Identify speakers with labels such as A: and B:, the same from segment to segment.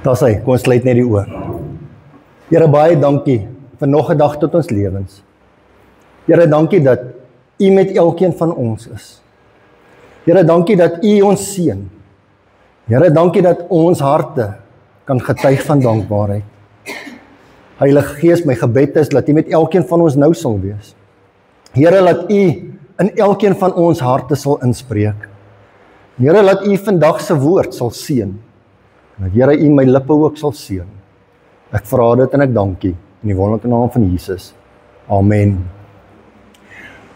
A: Daar sê, kom ons sluit net die oë. Here, baie dankie vir nog 'n dag tot ons lewens. Here, dankie dat U met elkeen van ons is. Here, dankie dat U ons seën. Here, dankie dat ons harte kan getuig van dankbaarheid. Heilige Gees, my gebed is dat U met elkeen van ons nou sal wees. Here, laat U in elkeen van ons harte sal inspreek. Here, laat U vandag se woord sal seën. Dat Here, U my lippe ook sal seën. Ek vra dit en ek dankie in die wonderlike naam van Jesus. Amen.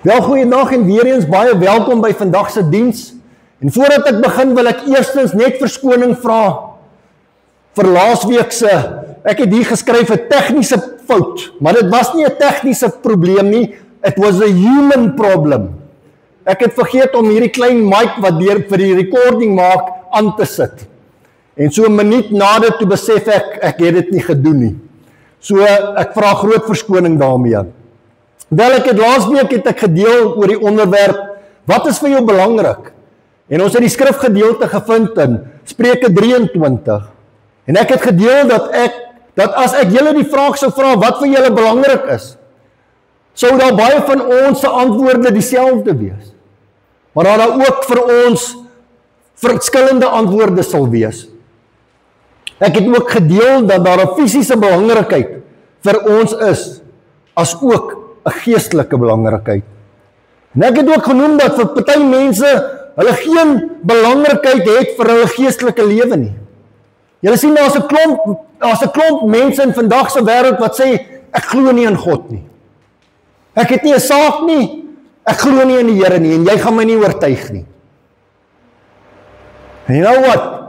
A: Wel, goeiedag en weer eens baie welkom by vandag se diens. En voordat ek begin wil ek eerstens net verskoning vra vir laasweek se, ek het hier geskryf 'n tegniese fout, maar dit was nie 'n tegniese probleem nie, it was a human problem. Ek het vergeet om hierdie klein mic wat deur vir die recording maak aan te sit. En so 'n minuut na dit toe besef ek het dit nie gedoen nie. So ek vra groot verskoning daarmee. Wel, laasweek het ek gedeel oor die onderwerp, wat is vir jou belangrik? En ons het die skrifgedeelte gevind in Spreuke 23. En ek het gedeel dat as ek julle die vraag sou vra, wat vir julle belangrik is, sou daar baie van ons se antwoorde dieselfde wees. Maar daar ook vir ons verskillende antwoorde sal wees. Ek het ook gedeel dat daar 'n fisiese belangrikheid vir ons is, as ook 'n geestelike belangrikheid. En ek het ook genoem dat vir party mense, hulle geen belangrikheid het vir hulle geestelike lewe nie. Julle sien, daar's 'n klomp mense in vandag se wêreld wat sê, ek glo nie in God nie. Ek het nie 'n saak nie, ek glo nie in die Here nie, en jy gaan my nie oortuig nie. En you know what?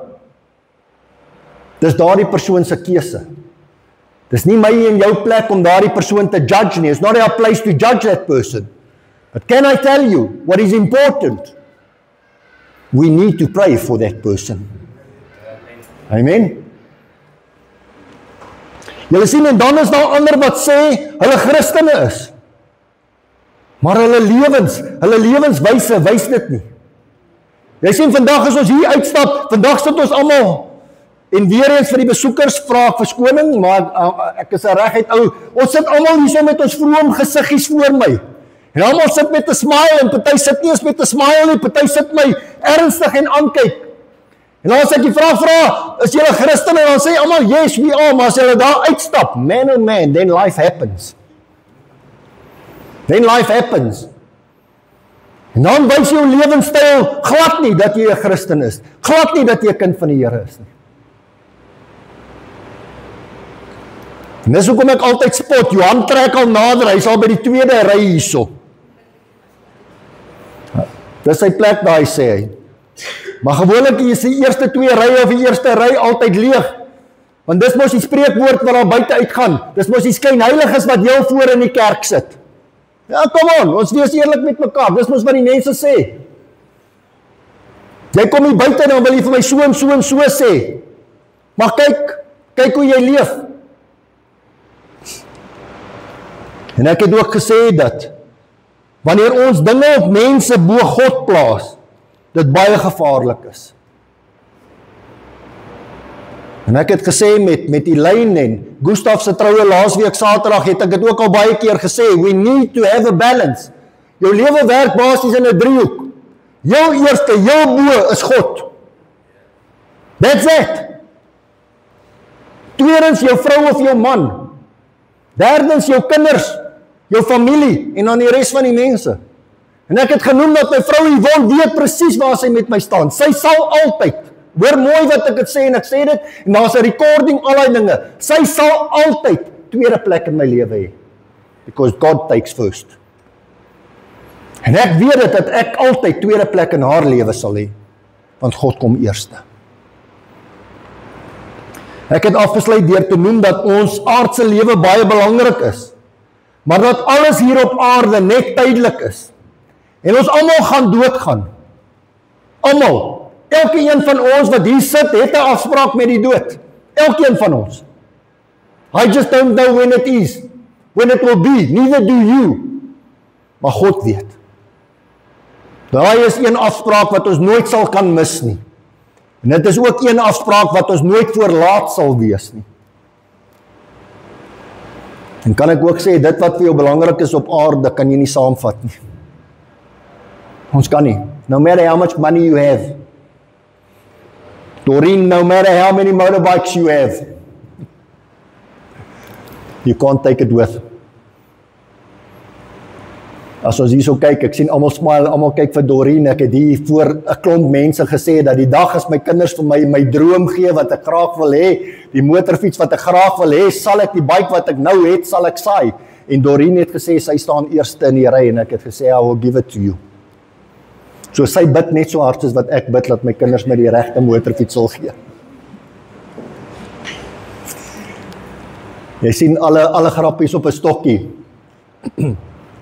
A: Dis daardie persoon se keuse. Dis nie my en jou plek om daardie persoon te judge nie. It's not our place to judge that person. But can I tell you what is important? We need to pray for that person. Amen. Julle sien, en dan is daar ander wat sê hulle Christene is. Maar hulle lewenswyse wys dit nie. Jy sien, vandag as ons hier uitstap, vandag sit ons almal, en weer eens vir die besoekers vra ek verskoning, maar ek is 'n reguit ou. Ons sit almal hier so met ons vroom gesiggies voor my. En almal sit met 'n smile, en party sit nie eens met 'n smile nie, party sit my ernstig en aankyk. En as ek die vraag vra, is julle Christene? Dan sê almal, yes, we are, maar as julle daar uitstap, man oh man, then life happens. Then life happens. En dan wys jou lewenstyl glad nie dat jy 'n Christen is. Glad nie dat jy 'n kind van die Here is nie. En dis hoekom ek altyd spot, Johan trek al nader, hy is al by die tweede ry hierso. Dis sy plek daar, sê hy. Maar gewoonlik is die eerste twee rye of die eerste ry altyd leeg. Want dis mos die spreekwoord wat daar buite uitgaan. Dis mos die skynheiliges wat heel voor in die kerk sit. Ja, come on, ons wees eerlik met mekaar. Dis mos wat die mense sê. Jy kom hier buite en dan wil jy vir my so en so en so sê. Maar kyk hoe jy leef. En ek het ook gesê dat wanneer ons dinge of mense bo God plaas, dit baie gevaarlik is. En ek het gesê met Elaine en Gustav se troue laasweek Saterdag, het ek dit ook al baie keer gesê, we need to have a balance. Jou lewe werk basies in 'n driehoek. Jou eerste, jou bo is God. That's it. Tweedens jou vrou of jou man. Derdens jou kinders, jou familie en dan die res van die mense. En ek het genoem dat my vrou Yvonne weet presies waar sy met my staan. Sy sal altyd, hoor mooi wat ek het sê en ek sê dit, en daar's 'n recording, al die dinge. Sy sal altyd tweede plek in my lewe hê. Because God takes first. En ek weet dit, dat ek altyd tweede plek in haar lewe sal hê, want God kom eerste. Ek het afgesluit deur te noem dat ons aardse lewe baie belangrik is, maar dat alles hier op aarde net tydelik is. En ons almal gaan doodgaan. Almal. Elkeen van ons wat hier sit, het 'n afspraak met die dood. Elkeen van ons. I just don't know when it is, when it will be, neither do you. Maar God weet. Daai is een afspraak wat ons nooit sal kan mis nie. En dit is ook een afspraak wat ons nooit voorlaat sal wees nie. En kan ek ook sê, dit wat vir jou belangrik is op aarde, kan jy nie saamvat nie. Ons kan nie. No matter how much money you have. Doreen, no matter how many motorbikes you have. You can't take it with. As ons hier so kyk, ek sien almal smile, almal kyk vir Doreen, ek het hier voor 'n klomp mense gesê, dat die dag as my kinders vir my droom gee, wat ek graag wil hê, die motorfiets wat ek graag wil hê, sal ek die bike wat ek nou het, sal ek saai. En Doreen het gesê, sy staan eerste in die ry, en ek het gesê, I will give it to you. So sy bid net so hard soos wat ek bid, dat my kinders my die regte motorfiets sal gee. Jy sien alle grappies op 'n stokkie.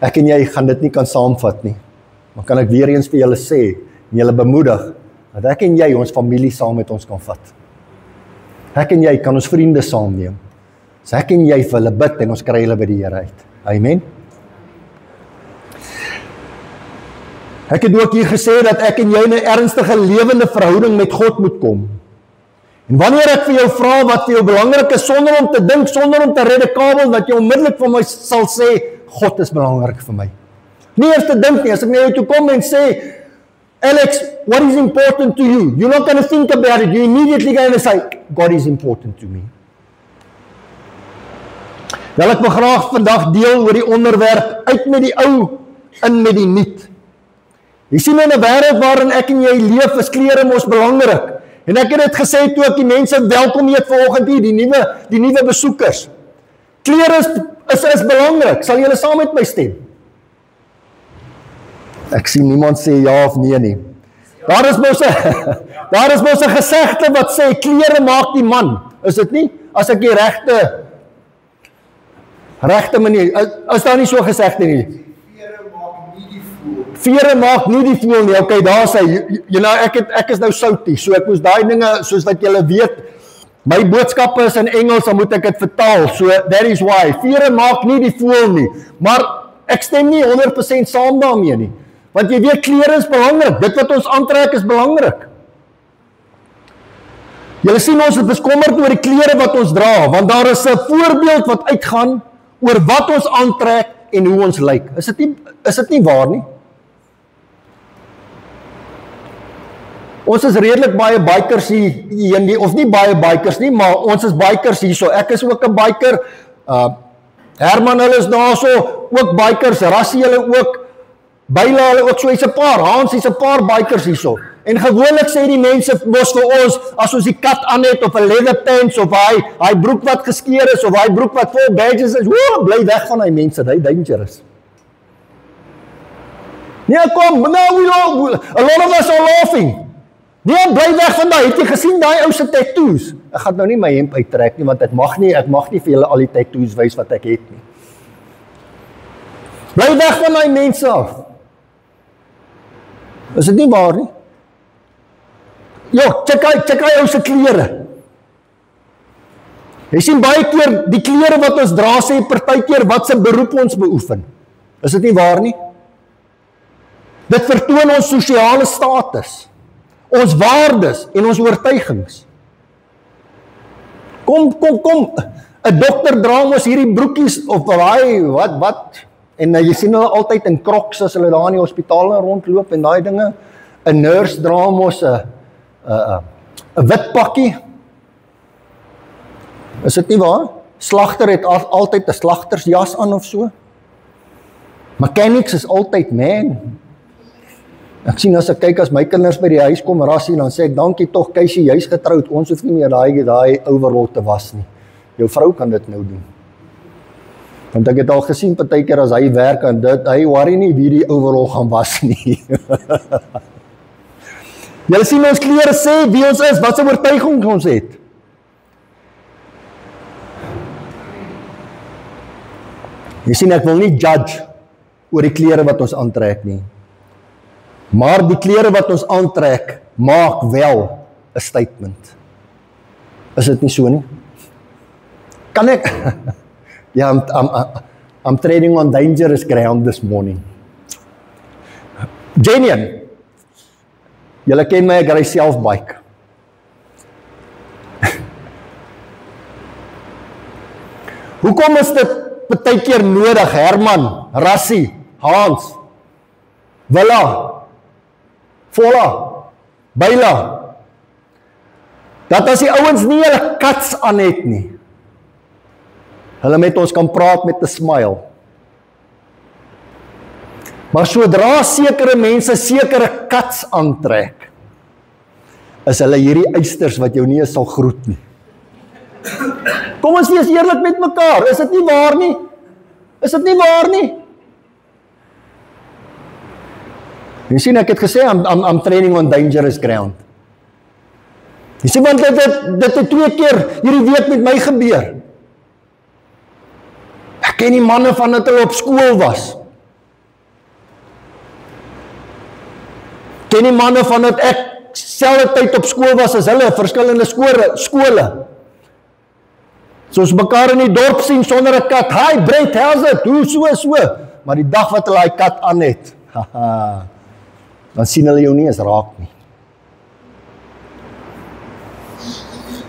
A: Ek en jy gaan dit nie kan saamvat nie. Maar kan ek weer eens vir julle sê, en julle bemoedig, dat ek en jy ons familie saam met ons kan vat. Ek en jy kan ons vriende saamneem. So ek en jy vir hulle bid, en ons kry hulle by die Here uit. Amen. Ek het ook hier gesê, dat ek en jy in 'n ernstige lewende verhouding met God moet kom. En wanneer ek vir jou vra wat vir jou belangrik is, sonder om te dink, sonder om te redekabel, dat jy onmiddellik vir my sal sê, God is belangrik vir my. Nie eers te dink nie, as ek na jou toe kom en sê, Alex, what is important to you? You're not going to think about it, you're immediately going to say, God is important to me. Wel, ek wil graag vandag deel oor die onderwerp, uit met die ou, in met die nuut. Jy sien in 'n wêreld waarin ek en jy leef, is klere mos belangrik. En ek het dit gesê toe ek die mense welkom heet vanoggend hier, die nuwe besoekers. Klere is belangrik. Sal julle saam met my stem? Ek sien niemand sê ja of nee nie. Daar is mos 'n gesegde wat sê klere maak die man. Is dit nie? As ek die regte manier, is daar nie so gesegde nie? Vere maak nie die voël nie. Okay, daar sê ek is nou soutie, so ek moes daai dinge, soos wat julle weet, my boodskappe is in Engels, dan moet ek dit vertaal. So that is why. Vere maak nie die voël nie. Maar ek stem nie 100% saam daarmee nie. Want jy weet, klere is belangrik. Dit wat ons aantrek is belangrik. Julle sien ons is bekommerd oor die klere wat ons dra, want daar is 'n voorbeeld wat uitgaan oor wat ons aantrek en hoe ons lyk. Is dit nie waar nie? Ons is redelik baie bikers hier, of nie baie bikers nie, maar ons is bikers hier so. Ek is ook 'n biker. Herman hulle is daarso, ook bikers. Rassie hulle ook. Byla hulle ook so, hy's 'n paar. Hans hy's 'n paar bikers hier so. En gewoonlik sê die mense mos vir ons, as ons die kat aan het, of 'n leather pants, of hy broek wat geskeer is, of hy broek wat vol badges is, bly weg van hy mense, hy dangerous. Nee, kom, now a lot of us are laughing. Nee, bly weg van daai. Het jy gesien daai ou se tattoos? Ek gaan nou nie my hemp uittrek nie, want ek mag nie vir julle al die tattoos wys wat ek het nie. Bly weg van daai mense af. Is dit nie waar nie? Jo, check hy ou se klere. Jy sien baie keer die klere wat ons dra sê partykeer wat se beroep ons beoefen. Is dit nie waar nie? Dit vertoon ons sosiale status, ons waardes en ons oortuigings. Kom. 'n Dokter dra mos hierdie broekies of wat? En jy sien hulle altyd in Crocs as hulle daar in die hospitaal rondloop en daai dinge. 'n Nurse dra mos 'n wit pakkie. Is dit nie waar? Slagter het altyd 'n slagtersjas aan of so. Mechanics is altyd man. Ek sien as ek kyk as my kinders by die huis kom rassie, dan sê ek dankie tog Keisie, jy's getroud. Ons hoef nie meer daai overall te was nie. Jou vrou kan dit nou doen. Want ek het al gesien partykeer as hy werk en hy worry nie wie die overall gaan was nie. Julle sien ons klere sê wie ons is, wat se oortuiging ons het. Jy sien ek wil nie judge oor die klere wat ons aantrek nie. Maar die klere wat ons aantrek maak wel 'n statement. Is dit nie so nie? Kan ek Yeah, I'm treading on dangerous ground this morning. Janian, julle ken my, ek ry self bike. Hoekom is dit partykeer nodig, Herman, Rassie, Hans, Willa, Volla, Byla, dat as die ouens nie hulle kats aan het nie, hulle met ons kan praat met 'n smile. Maar sodra sekere mense sekere kats aantrek, is hulle hierdie eisters wat jou nie eens sal groet nie. Kom ons wees eerlik met mekaar, is dit nie waar nie? Is dit nie waar nie? Jy sien, ek het gesê, I'm training on dangerous ground. Jy sien, want dit het 2 keer hierdie week met my gebeur. Ek ken die manne van dat hulle op skool was. Ken die manne van dat ek selfde tyd op skool was as hulle, verskillende skole. So ons mekaar in die dorp sien sonder 'n kat. Hi Brett, how's it? Hoe so. Maar die dag wat hulle hy kat aan het, dan sien hulle jou nie eens raak nie.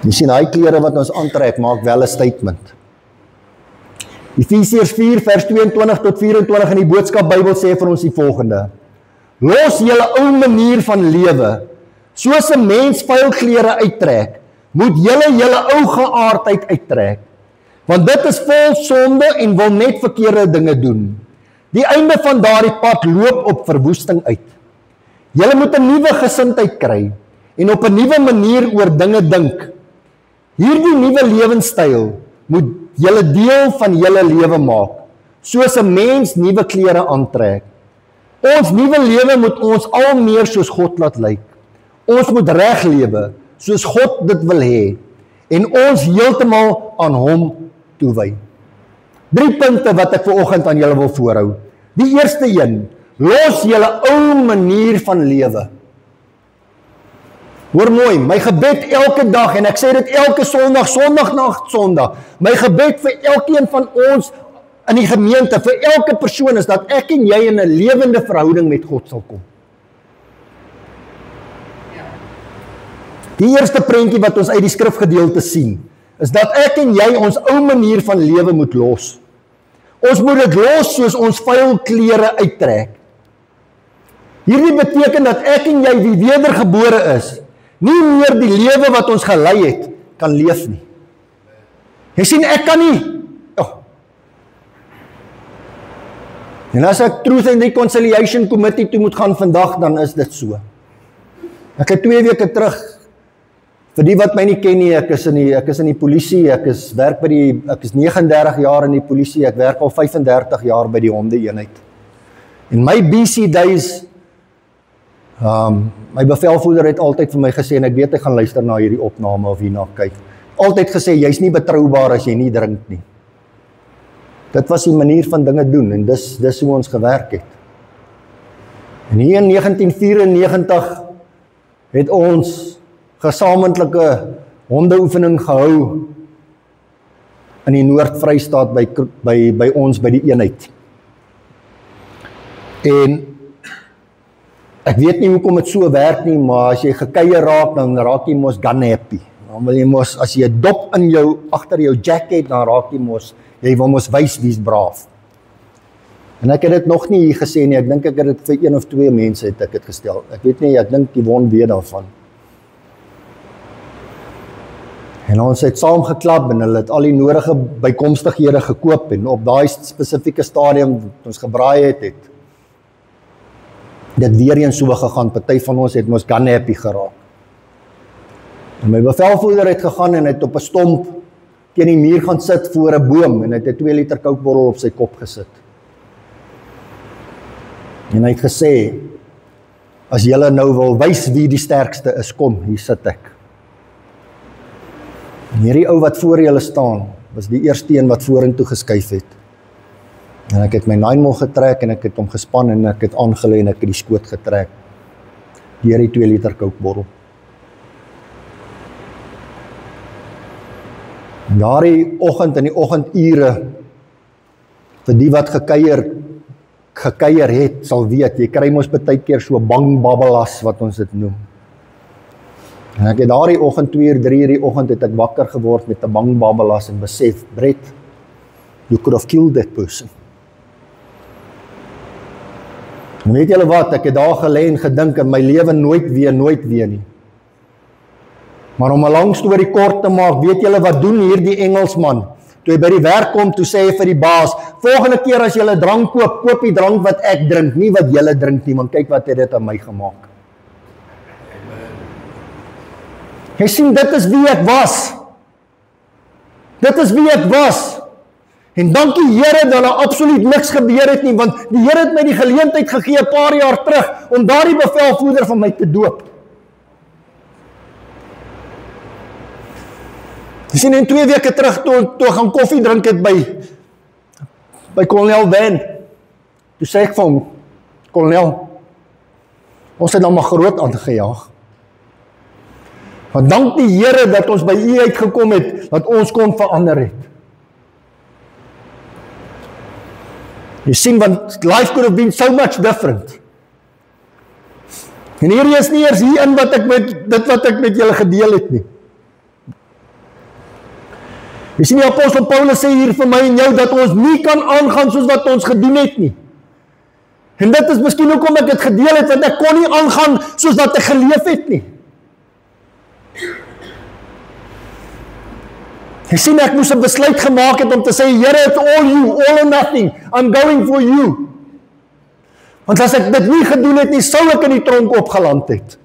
A: Jy sien, hy klere wat ons aantrek, maak wel 'n statement. Efesiërs 4 vers 22 tot 24 in die boodskap Bybel sê vir ons die volgende: Los julle ou manier van lewe, soos 'n mens vuil klere uittrek, moet julle ou geaardheid uittrek, want dit is vol sonde en wil net verkeerde dinge doen. Die einde van daardie pad loop op verwoesting uit. Julle moet 'n nuwe gesindheid kry en op 'n nuwe manier oor dinge dink. Hierdie nuwe lewenstyl moet julle deel van julle lewe maak, soos 'n mens nuwe klere aantrek. Ons nuwe lewe moet ons al meer soos God laat lyk. Ons moet reg lewe, soos God dit wil hê, en ons heeltemal aan hom toewy. 3 punte wat ek vanoggend aan julle wil voorhou. Die eerste een, los julle ou manier van lewe. Hoor mooi, my gebed elke dag, en ek sê dit elke Sondag na Sondag, my gebed vir elkeen van ons in die gemeente, vir elke persoon is dat ek en jy in 'n lewende verhouding met God sal kom. Die eerste prentjie wat ons uit die skrifgedeelte sien, is dat ek en jy ons ou manier van lewe moet los. Ons moet dit los soos ons vuil klere uittrek. Hierdie beteken dat ek en jy wie wedergebore is, nie meer die lewe wat ons gelei het, kan leef nie. Jy sien, ek kan nie. En as ek Truth and Reconciliation Committee toe moet gaan vandag, dan is dit so. Ek het 2 weke terug, vir die wat my nie ken nie, ek is in die polisie, ek is 39 jaar in die polisie, ek werk al 35 jaar by die hondeeenheid. In my BC days, my bevelvoerder het altyd vir my gesê, en ek weet hy gaan luister na hierdie opname of hierna kyk, altyd gesê, jy's nie betroubaar as jy nie drink nie. Dit was die manier van dinge doen, en dis hoe ons gewerk het. En hier in 1994 het ons gesamentlike hondeoefening gehou in die Noord-Vrystaat by ons by die eenheid. En ek weet nie hoekom dit so werk nie, maar as jy gekuier raak, dan raak jy mos gun happy. Dan wil jy mos, as jy 'n dop in agter jou jacket, dan raak jy wil mos wys wie's braaf. En ek het dit nog nie hier gesê nie, ek dink ek het dit vir 1 of 2 mense het ek dit gestel. Ek weet nie, ek dink Yvonne weet daarvan. En ons het saam geklap en hulle het al die nodige bykomstighede gekoop en op daai spesifieke stadium wat ons gebraai het dit weer eens so gegaan. Party van ons het mos gun happy geraak. En my bevelvoerder het gegaan en het op 'n stomp teen die muur gaan sit voor 'n boom en het 'n 2 liter kookbottel op sy kop gesit. En hy het gesê, as julle nou wil wys wie die sterkste is, kom, hier sit ek. En hierdie ou wat voor julle staan, was die eerste een wat vorentoe geskuif het. En ek het my 9mm getrek en ek het hom gespan en ek het aangelê en ek het die skoot getrek. Deur die 2 liter kookbottel. En daardie oggend in die oggendure, vir die wat gekuier het, sal weet, jy kry mos baie keer so bang babbelas wat ons dit noem. En ek het daardie oggend 2 uur, 3 uur die oggend het ek wakker geword met 'n bang babbelas en besef, Brett, You could have killed that person. En weet julle wat, ek het daar gelê en gedink in my lewe nooit weer nie. Maar om 'n lang storie kort te maak, weet julle wat doen hierdie Engelsman? Toe hy by die werk kom, toe sê hy vir die baas, volgende keer as julle drank koop, koop die drank wat ek drink, nie wat julle drink nie, want kyk wat het dit aan my gemaak. Jy sien, dit is wie ek was. Dit is wie ek was. En dankie Here dat daar absoluut niks gebeur het nie, want die Here het my die geleentheid gegee 'n paar jaar terug om daardie bevelvoerder van my te doop. Jy sien, en 2 weke terug toe gaan koffie drink het by kolonel Van. Toe sê ek vir hom, kolonel, ons het nou maar groot aangejaag. Want dank die Here dat ons by U uitgekom het, dat ons kon verander het. Jy sien, want life could have been so much different. En hier is nie eers hierin wat ek met julle gedeel het nie. Jy sien, die apostel Paulus sê hier vir my en jou, dat ons nie kan aangaan soos wat ons gedoen het nie. En dit is miskien hoekom ek dit gedeel het, want ek kon nie aangaan soos wat ek geleef het nie. Jy sien, ek moes 'n besluit gemaak het om te sê, Here, it's all you, all or nothing, I'm going for you. Want as ek dit nie gedoen het nie, sou ek in die tronk opgeland het.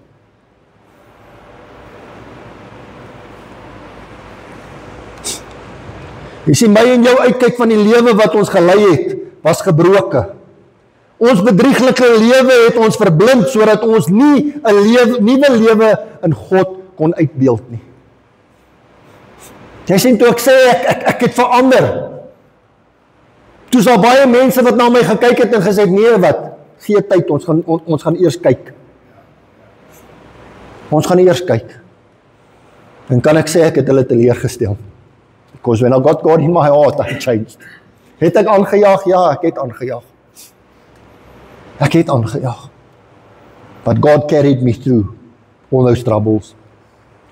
A: Jy sien, my en jou uitkyk van die lewe wat ons gelei het, was gebroke. Ons bedrieglike lewe het ons verblind, sodat ons nie 'n nuwe lewe in God kon uitbeeld nie. Jy sien, toe ek sê, ek het verander. Toe is daar baie mense wat na my gekyk het en gesê, nee wat, gee tyd, ons gaan eers kyk. Ons gaan eers kyk. En kan ek sê, ek het hulle teleurgestel. Because when I got God in my heart, I changed. Het ek aangejaag? Ja, ek het aangejaag. Ek het aangejaag. But God carried me through all those troubles.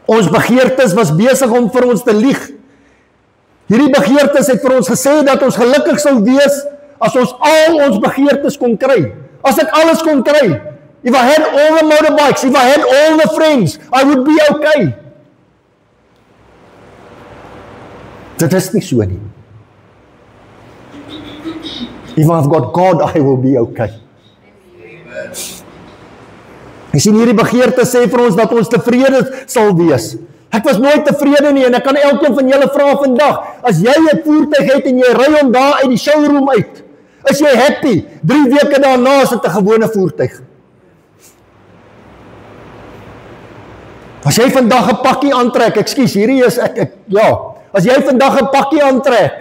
A: Ons begeertes was besig om vir ons te lieg. Hierdie begeertes het vir ons gesê dat ons gelukkig sou wees as ons al ons begeertes kon kry. As ek alles kon kry. If I had all the motorbikes, if I had all the friends, I would be okay. Dit is nie so nie. If I've got God, I will be okay. Jy sien, hierdie begeerte sê vir ons dat ons tevrede sal wees. Ek was nooit tevrede nie en ek kan elkeen van julle vra vandag, as jy 'n voertuig het en jy ry hom daar uit die showroom uit, is jy happy? 3 weke daarna is dit 'n gewone voertuig. As jy vandag 'n pakkie aantrek, ekskuus, hierdie is as jy vandag 'n pakkie aantrek,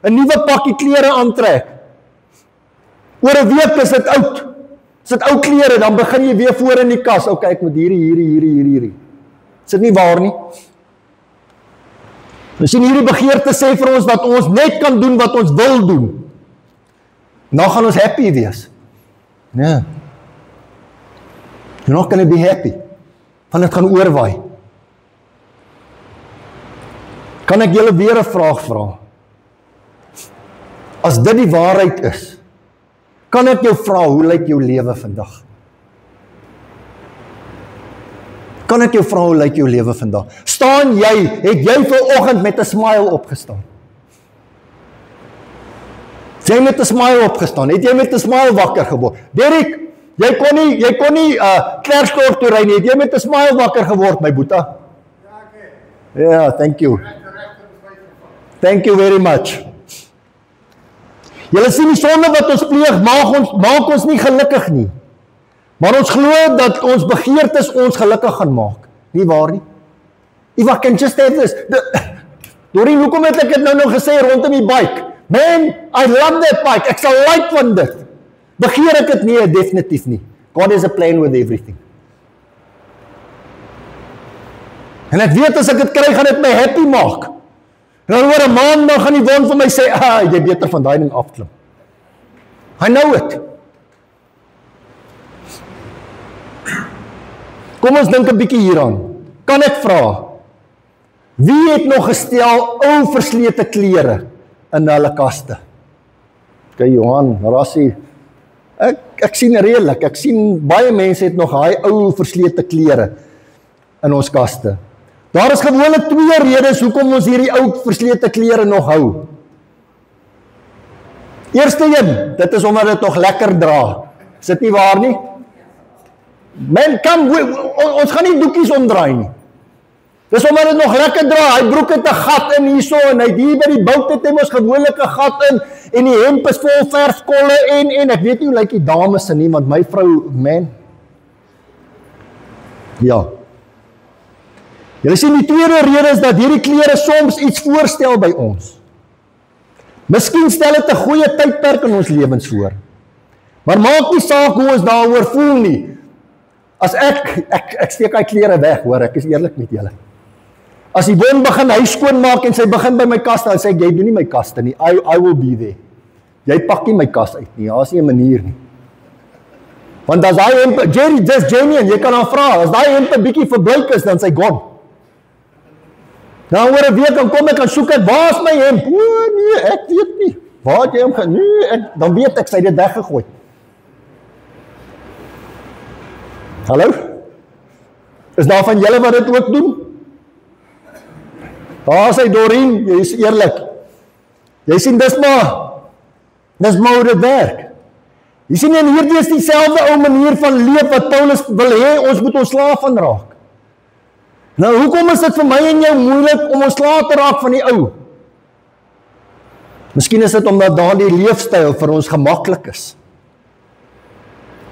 A: 'n nuwe pakkie klere aantrek, oor 'n week is dit oud. As dit ou klere, dan begin jy weer voor in die kas. Okay, ek moet hierdie. Is dit nie waar nie? Ons sien hierdie begeerte sê vir ons dat ons net kan doen wat ons wil doen. Nou gaan ons happy wees. Nee. You're not going to be happy. Want dit gaan oorwaai. Kan ek julle weer 'n vraag vra? As dit die waarheid is, kan ek jou vra, hoe lyk jou lewe vandag? Kan ek jou vra, hoe lyk jou lewe vandag? Het jy vanoggend met 'n smile opgestaan? Het jy met 'n smile opgestaan? Het jy met 'n smile wakker geword? Derek, jy kon nie Klerksdorp toe ry nie. Het jy met 'n smile wakker geword, my boeta? Ja, thank you. Thank you very much. Julle sien die sonde wat ons pleeg, maak ons nie gelukkig nie. Maar ons glo dat ons begeertes ons gelukkig gaan maak. Nie waar nie? If I can just have this. Dorien, hoekom het ek dit nou gesê rondom die bike? Man, I love that bike. Ek sal like van dit. Begeer ek dit nie? Definitief nie. God has a plan with everything. En ek weet as ek dit kry, gaan dit my happy maak. En dan oor 'n maand dan gaan die wond vir my sê, jy beter van daai ding afklim. I know it. Kom ons dink 'n bietjie hieraan. Kan ek vra, wie het nog gestel ou verslete klere in hulle kaste. Okay, Johan, Rassie, ek sien redelik, ek sien baie mense het nog daai ou verslete klere in ons kaste. Daar is gewoonlik 2 redes hoekom ons hierdie ou verslete klere nog hou. Eerste een, dit is omdat dit nog lekker dra. Is dit nie waar nie? Man, ons gaan nie doekies omdraai nie. Dis omdat dit nog lekker dra. Hy broek het 'n gat in hierso en hy hier by die bout het ons gewoonlik 'n gat in en die hemp is vol verfkolle en ek weet nie hoe lyk die dames se nie, want my vrou, man. Ja. Julle sien die tweede rede is dat hierdie klere soms iets voorstel by ons. Miskien stel dit 'n goeie tydperk in ons lewens voor. Maar maak nie saak hoe ons daaroor voel nie. As ek steek hy klere weg, hoor, ek is eerlik met julle. As die woon begin hy skoonmaak en sy begin by my kaste en sê jy doen nie my kaste nie, I will be there. Jy pak nie my kas uit nie, daar's nie 'n manier nie. Want as daai hemp, Jerry, dis genuine, jy kan haar vra, as daai hemp 'n bietjie verbleik is, dan sy gone. Nou oor 'n week dan kom ek en soek ek, waar is my hemp? O nee, ek weet nie. Waar het jy hom gaan? Nee, dan weet ek sy het dit weggegooi. Hallo? Is daar van julle wat dit ook doen? Daar is hy Dorien, jy is eerlik. Jy sien dis maar hoe dit werk. Jy sien en hierdie is dieselfde ou manier van leef wat Paulus wil hê ons moet ontslaaf van raak. Nou hoekom is dit vir my en jou moeilik om ontslaaf te raak van die ou? Miskien is dit omdat daardie leefstyl vir ons gemaklik is.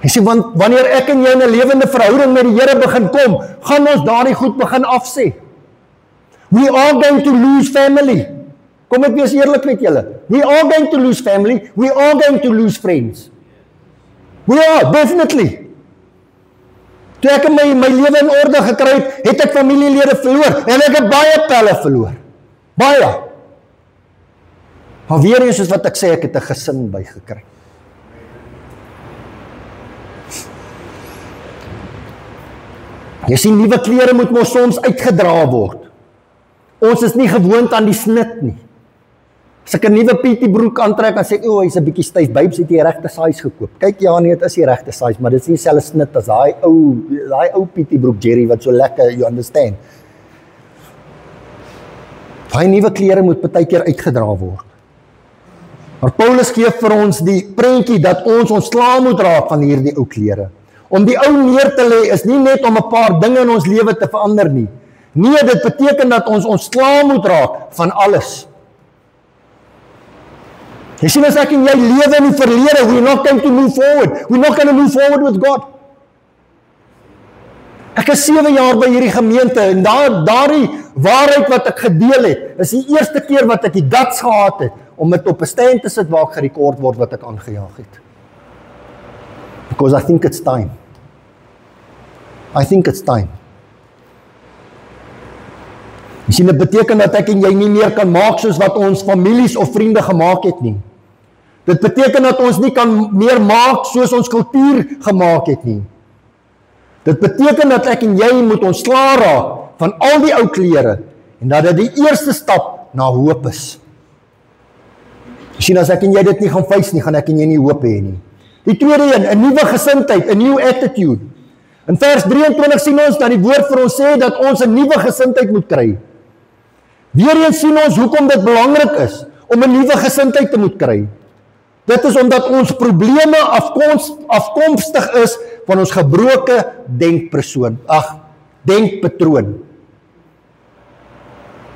A: Jy sien, want wanneer ek en jy in 'n lewende verhouding met die Here begin kom, gaan ons daardie goed begin afsê. We are going to lose family. Kom ek wees eerlik met julle. We are going to lose family. We are going to lose friends. We are, definitely. Toe ek my lewe in orde gekry het ek familielede verloor en ek het baie pelle verloor. Baie. Maar weer eens soos wat ek sê, ek het 'n gesin bygekry. Jy sien, nuwe klere moet mos soms uitgedra word. Ons is nie gewoond aan die snit nie. As ek 'n nuwe PT broek aantrek en sê, "O, hy's 'n bietjie styf, babes, het jy die regte size gekoop?" Kyk, ja nee, dit is die regte size, maar dit is nie dieselfde snit as daai ou PT broek Jerry wat so lekker, you understand. Daai nuwe klere moet partykeer uitgedra word. Maar Paulus gee vir ons die prentjie dat ons ontslae moet raak van hierdie ou klere. Om die ou neer te lê is nie net om 'n paar dinge in ons lewe te verander nie. Nee, dit beteken dat ons ontslae moet raak van alles. Jy sien, as ek en jy lewe in die verlede, we're not going to move forward. We're not going to move forward with God. Ek is 7 jaar by hierdie gemeente en daardie waarheid wat ek gedeel het, is die eerste keer wat ek die guts gehad het om dit op 'n stand te sit waar ek gerekord word wat ek aangejaag het. Because I think it's time. I think it's time. Jy sien, dit beteken dat ek en jy nie meer kan maak soos wat ons families of vriende gemaak het nie. Dit beteken dat ons nie kan meer maak soos ons kultuur gemaak het nie. Dit beteken dat ek en jy moet ontslae raak van al die ou klere en dat dit die eerste stap na hoop is. Jy sien, as ek en jy dit nie gaan face nie, gaan ek en jy nie hoop hê nie. Die tweede een, 'n nuwe gesindheid, 'n new attitude. In vers 23 sien ons dat die woord vir ons sê dat ons 'n nuwe gesindheid moet kry. Weereens sien ons hoekom dit belangrik is om 'n nuwe gesindheid te moet kry. Dit is omdat ons probleme afkomstig is van ons gebroke denkpatroon.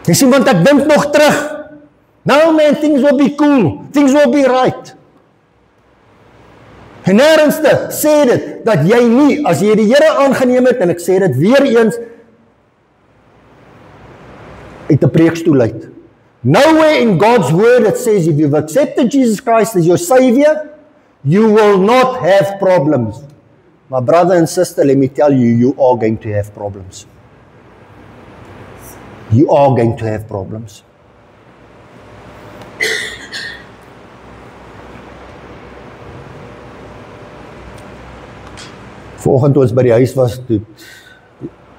A: Jy sien, want ek dink nog terug. Now man, things will be cool. Things will be right. En ernstig sê dit dat jy nie, as jy die Here aangeneem het, en ek sê dit weer eens, uit 'n preekstoel uit. Nowhere in God's word it says if you've accepted Jesus Christ as your Savior, you will not have problems. My brother and sister, let me tell you, you are going to have problems. You are going to have problems. Vanoggend toe ons by die huis was, toe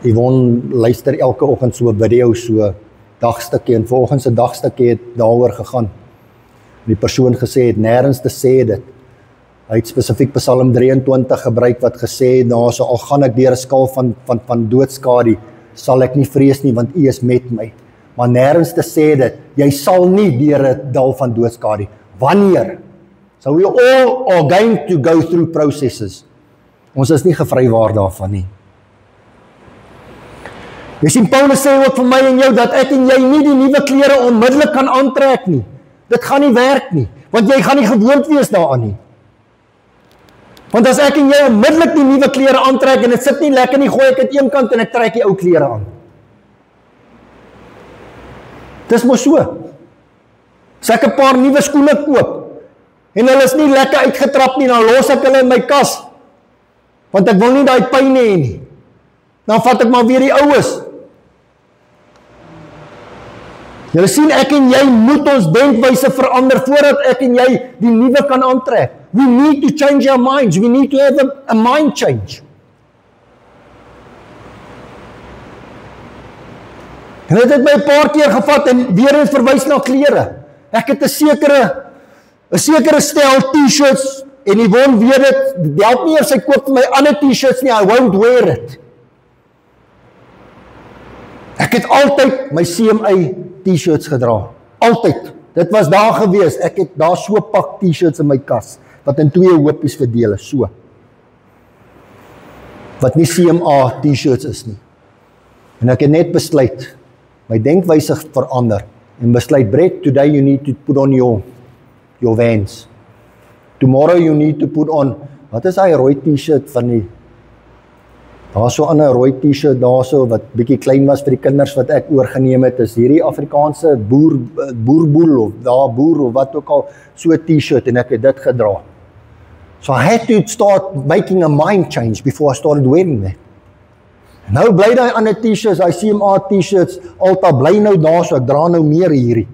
A: Yvonne luister elke oggend so 'n video, so dagstukkie, en vanoggend se dagstukkie het daaroor gegaan. Die persoon gesê het, nêrens te sê dit. Hy het spesifiek Psalm 23 gebruik wat gesê het, nou, so al gaan ek deur 'n skal van doodskade, sal ek nie vrees nie, want U is met my. Maar nêrens te sê dit, jy sal nie deur 'n dal van doodskade. Wanneer? So we all are going to go through processes. Ons is nie gevrywaar daarvan nie. Jy sien, Paulus sê ook vir my en jou, dat ek en jy nie die nuwe klere onmiddellik kan aantrek nie. Dit gaan nie werk nie, want jy gaan nie gewoond wees daaraan nie. Want as ek en jy onmiddellik die nuwe klere aantrek, en dit sit nie lekker nie, gooi ek dit een kant en ek trek die ou klere aan. Dis mos so. As ek 'n paar nuwe skoene koop, en hulle is nie lekker uitgetrap nie, dan los ek hulle in my kas, want ek wil nie daai pyn hê nie. Dan vat ek maar weer die oues. Julle sien, ek en jy moet ons denkwyse verander voordat ek en jy die nuwe kan aantrek. We need to change our minds. We need to have a mind change. En dit het my 'n paar keer gevat en weer eens verwys na klere. Ek het 'n sekere stel T-shirts en Yvonne weet dit, help nie as sy koop vir my ander T-shirts nie, I won't wear it. Ek het altyd my CMA T-shirts gedra. Altyd. Dit was daar gewees. Ek het daar so pak T-shirts in my kas, wat in 2 hoopies verdeel is, so. Wat nie CMA T-shirts is nie. En ek het net besluit, my denkwyse verander, en besluit, Brett, today you need to put on your Vans. Tomorrow you need to put on, wat is hy rooi T-shirt van die, daar so 'n rooi T-shirt daar so, wat bietjie klein was vir die kinders wat ek oorgeneem het, is hierdie Afrikaanse boerboel, of daar boer, of wat ook al, so 'n T-shirt, en ek het dit gedra. So I had to start making a mind change before I started wearing that. Nou bly daai ander T-shirts, I CMA T-shirts, altyd bly nou daar so, ek dra nou meer hierdie.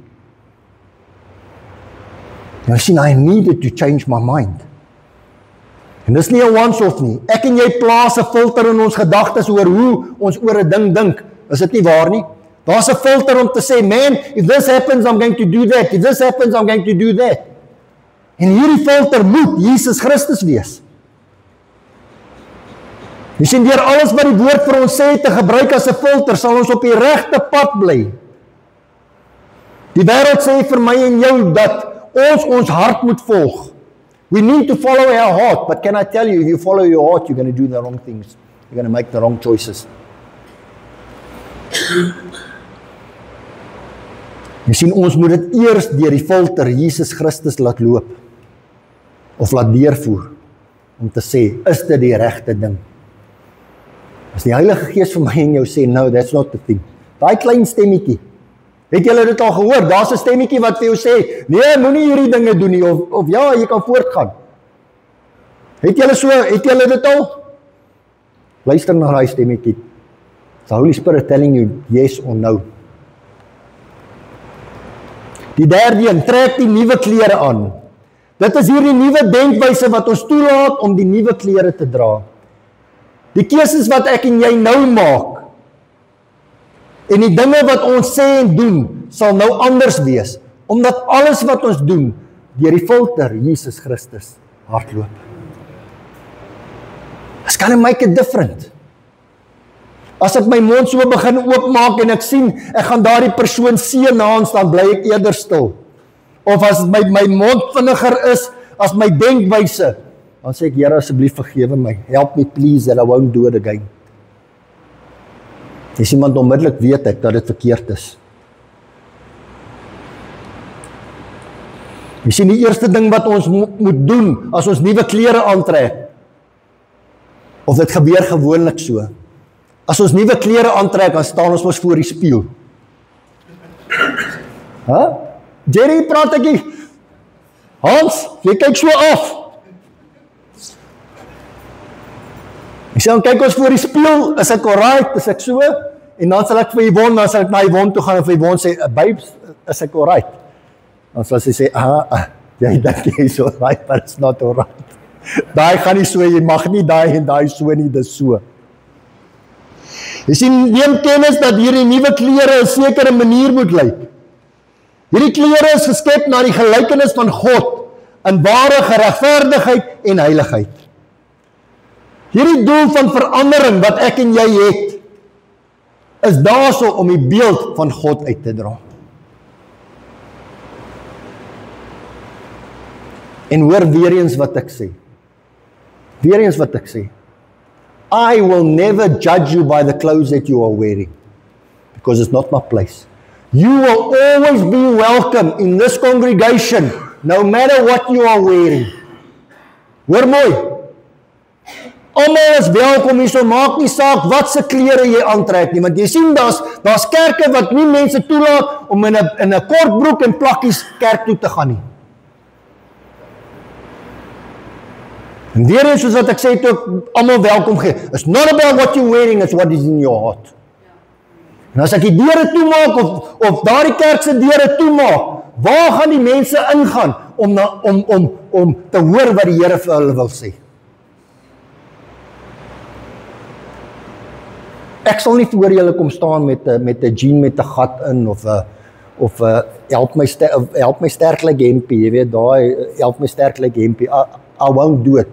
A: Nou sien, I needed to change my mind. En dis nie 'n once-off nie. Ek en jy plaas 'n filter in ons gedagtes oor hoe ons oor 'n ding dink. Is dit nie waar nie? Daar's 'n filter om te sê, man, if this happens, I'm going to do that. If this happens, I'm going to do that. En hierdie filter moet Jesus Christus wees. Jy sien, deur alles wat die woord vir ons sê te gebruik as 'n filter, sal ons op die regte pad bly. Die wêreld sê vir my en jou dat ons hart moet volg. We need to follow our heart, but can I tell you, if you follow your heart, you're going to do the wrong things. You're going to make the wrong choices. Jy sien, ons moet dit eers deur die filter Jesus Christus laat loop, of laat deurvoer, om te sê, is dit die regte ding? As die Heilige Gees vir my en jou sê, no, that's not the thing. Daai klein stemmetjie, het julle dit al gehoor? Daar's 'n stemmetjie wat vir jou sê, nee, moenie hierdie dinge doen nie, of ja, jy kan voortgaan. Het julle dit al? Luister na daai stemmetjie. The Holy Spirit telling you yes or no. Die derde een, trek die nuwe klere aan. Dit is hierdie nuwe denkwyse wat ons toelaat om die nuwe klere te dra. Die keuses wat ek en jy nou maak, en die dinge wat ons sê en doen, sal nou anders wees, omdat alles wat ons doen, deur die filter Jesus Christus hardloop. It's gonna make it different. As ek my mond so begin oopmaak en ek sien, ek gaan daardie persoon seën naans, dan bly ek eerder stil. Of as my mond vinniger is, as my denkwyse, dan sê ek, Here, asseblief vergewe my, help me please that I won't do it again. As iemand onmiddellik weet ek dat dit verkeerd is. Jy sien, die eerste ding wat ons moet doen, as ons nuwe klere aantrek, of dit gebeur gewoonlik so, as ons nuwe klere aantrek, dan staan ons mos voor die spieël. Jerry, praat ek nie. Hans, jy kyk so af. Ek sê, dan kyk ons voor die spieël, is ek alright, is ek so, en dan sal ek vir Yvonne, dan sal ek na Yvonne toe gaan, en vir Yvonne sê, babes, is ek alright? Dan sal sy sê, jy dink jy is alright, but it's not alright. Daai gaan nie so, jy mag nie daai en daai so nie, dis so. Jy sien, neem kennis dat hierdie nuwe klere 'n sekere manier moet lyk. Hierdie klere is geskep na die gelykenis van God in ware geregverdigheid en heiligheid. Hierdie doel van verandering wat ek en jy het, is daarso om die beeld van God uit te dra. En hoor weer eens wat ek sê. Weer eens wat ek sê. I will never judge you by the clothes that you are wearing, because it's not my place. You will always be welcome in this congregation, no matter what you are wearing. Hoor mooi. Almal is welkom hier, so maak nie saak wat se klere jy aantrek nie, want jy sien daar's kerke wat nie mense toelaat om in 'n kort broek en plakkies kerk toe te gaan nie. En weer eens soos wat ek sê, toe ek almal welkom gee, it's not about what you're wearing, it's what is in your heart. En as ek die deure toemaak, of daardie kerk se deure toemaak, waar gaan die mense ingaan om te hoor wat die Here vir hulle wil sê? Ek sal nie voor julle kom staan met 'n jean met 'n gat in, of help my sterk like hempie, jy weet, daai help my sterk like hempie. I won't do it.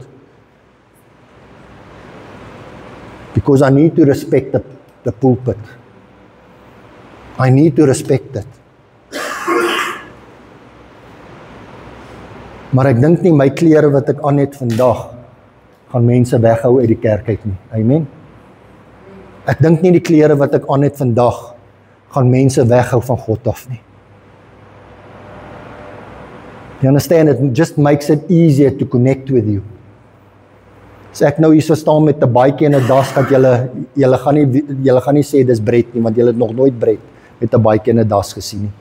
A: Because I need to respect the pulpit. I need to respect it. Maar ek dink nie my klere wat ek aan het vandag gaan mense weghou uit die kerk uit nie. Amen. Ek dink nie die klere wat ek aan het vandag gaan mense weghou van God af nie. You understand? It just makes it easier to connect with you. As ek nou hier so staan met 'n baadjie en 'n das, dat julle gaan nie sê dis bred nie, want julle het nog nooit bred met 'n baadjie en 'n das gesien nie.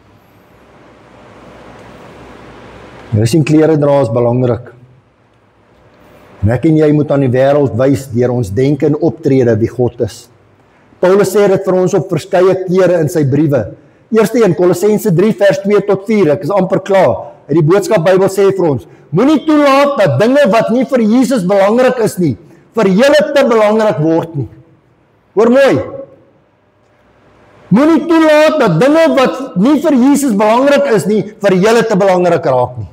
A: Jy sien, klere dra is belangrik. En ek en jy moet aan die wêreld wys deur ons denke en optrede wie God is. Paulus sê dit vir ons op verskeie kere in sy briewe. Eerste een, Kolossense 3 vers 2 tot 4, ek is amper klaar. En die boodskap Bybel sê vir ons, moenie toelaat dat dinge wat nie vir Jesus belangrik is nie, vir julle te belangrik word nie. Hoor mooi. Moenie toelaat dat dinge wat nie vir Jesus belangrik is nie, vir julle te belangrik raak nie.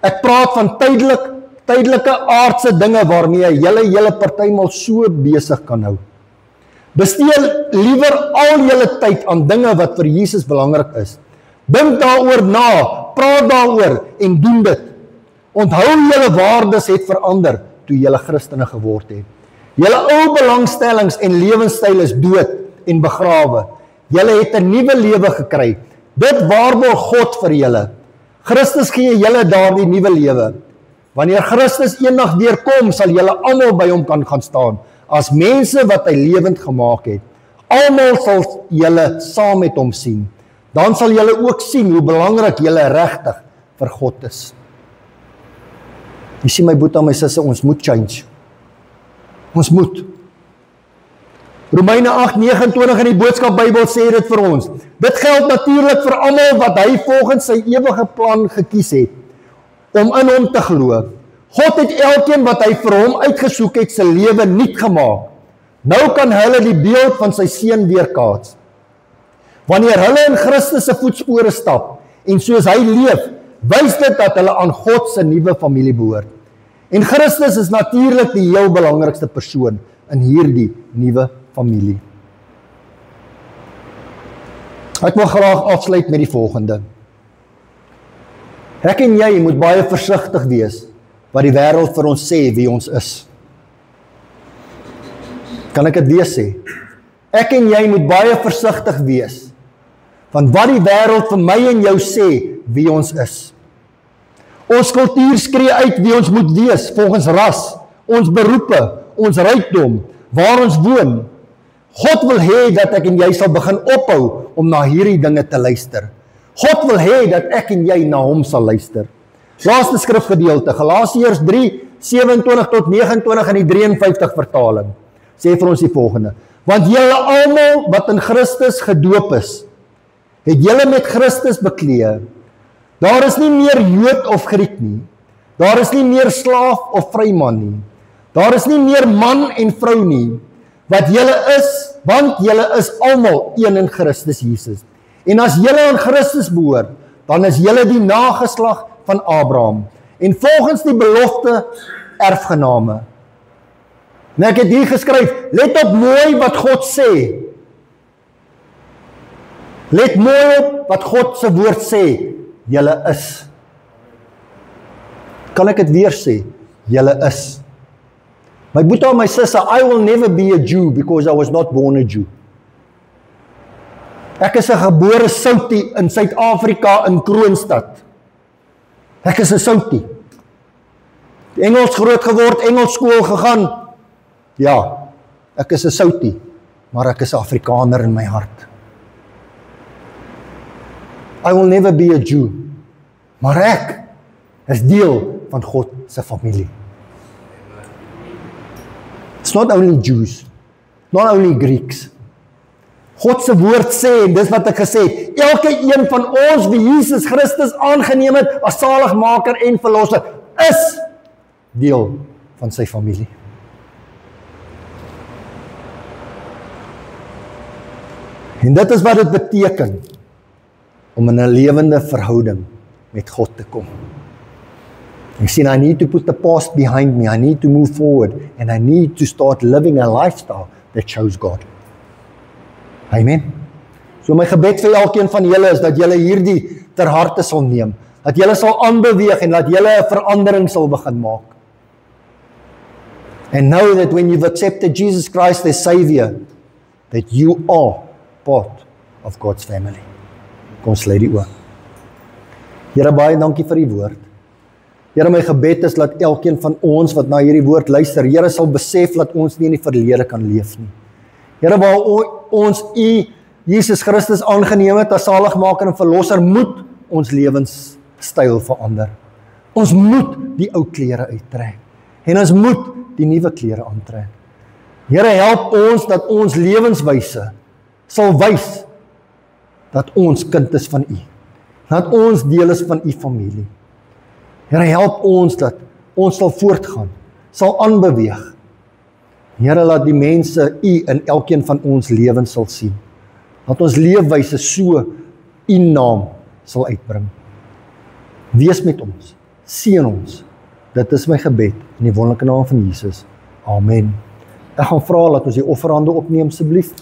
A: Ek praat van tydelike aardse dinge waarmee julle partymal so besig kan hou. Bestee liewer al julle tyd aan dinge wat vir Jesus belangrik is. Dink daaroor na, praat daaroor en doen dit. Onthou julle waardes het verander toe julle Christene geword het. Julle ou belangstellings en lewenstyl is dood en begrawe. Julle het 'n nuwe lewe gekry. Dit waarborg God vir julle. Christus gee julle daardie nuwe lewe. Wanneer Christus eendag weer kom, sal julle almal by hom kan gaan staan, as mense wat hy lewend gemaak het. Almal sal julle saam met hom sien. Dan sal julle ook sien hoe belangrik julle regtig vir God is. Jy sien my boetie en my sisse, ons moet change. Ons moet. Romeine 8:29 in die boodskap Bybel sê dit vir ons. Dit geld natuurlik vir almal wat hy volgens sy ewige plan gekies het, om in hom te glo. God het elkeen wat hy vir hom uitgesoek het, sy lewe nuut gemaak. Nou kan hulle die beeld van sy seun weerkaats. Wanneer hulle in Christus se voetspore stap, en soos hy leef, wys dit dat hulle aan God se nuwe familie behoort. En Christus is natuurlik die heel belangrikste persoon in hierdie nuwe familie. Ek wil graag afsluit met die volgende. Ek en jy moet baie versigtig wees wat die wêreld vir ons sê wie ons is. Kan ek dit weer sê? Ek en jy moet baie versigtig wees van wat die wêreld vir my en jou sê wie ons is. Ons kultuur skree uit wie ons moet wees volgens ras, ons beroepe, ons rykdom, waar ons woon. God wil hê dat ek en jy sal begin ophou om na hierdie dinge te luister. God wil hê dat ek en jy na hom sal luister. Laaste skrifgedeelte, Galasiërs 3:27 tot 29 in die 53 vertaling, sê vir ons die volgende. Want julle almal wat in Christus gedoop is, het julle met Christus bekleë. Daar is nie meer Jood of Griek nie. Daar is nie meer slaaf of vryman nie. Daar is nie meer man en vrou nie. Wat julle is, want julle is almal een in Christus Jesus. En as julle aan Christus behoort, dan is julle die nageslag van Abraham. En volgens die belofte erfgename. En ek het hier geskryf, let op mooi wat God sê. Let mooi op wat God se woord sê. Julle is. Kan ek dit weer sê? Julle is. My boetie en my sister, I will never be a Jew because I was not born a Jew. Ek is 'n gebore Soutie in Suid-Afrika in Kroonstad. Ek is 'n Soutie. Engels groot geword, Engels skool gegaan. Ja, ek is 'n Soutie, maar ek is 'n Afrikaner in my hart. I will never be a Jew, maar ek is deel van God se familie. It's not only Jews, not only Greeks. God se woord sê, en dis wat ek gesê het, elke een van ons wie Jesus Christus aangeneem het as saligmaker en verlosser, is deel van sy familie. En dit is wat dit beteken om in 'n lewende verhouding met God te kom. Ek sien, I need to put the past behind me, I need to move forward, and I need to start living a lifestyle that shows God. Amen. So my gebed vir elkeen van julle is dat julle hierdie ter harte sal neem, dat julle sal aanbeweeg en dat julle 'n verandering sal begin maak. And know that when you've accepted Jesus Christ as Savior, that you are part of God's family. Kom ons lê die oor. Here, baie dankie vir die woord. Here, my gebed is dat elkeen van ons wat na hierdie woord luister, Here sal besef dat ons nie in die verlede kan leef nie. Here, waar ons U, Jesus Christus aangeneem het as saligmaker en verlosser, moet ons lewenstyl verander. Ons moet die ou klere uittrek. En ons moet die nuwe klere aantrek. Here, help ons dat ons lewenswyse sal wys dat ons kind is van U. Dat ons deel is van U familie. Here, help ons dat ons sal voortgaan, sal aanbeweeg. Here, laat die mense U in elkeen van ons lewens sal sien. Dat ons leefwyse so U naam sal uitbring. Wees met ons, seën ons. Dit is my gebed in die wonderlike naam van Jesus. Amen. Ek gaan vra dat ons die offerhande opneem asseblief.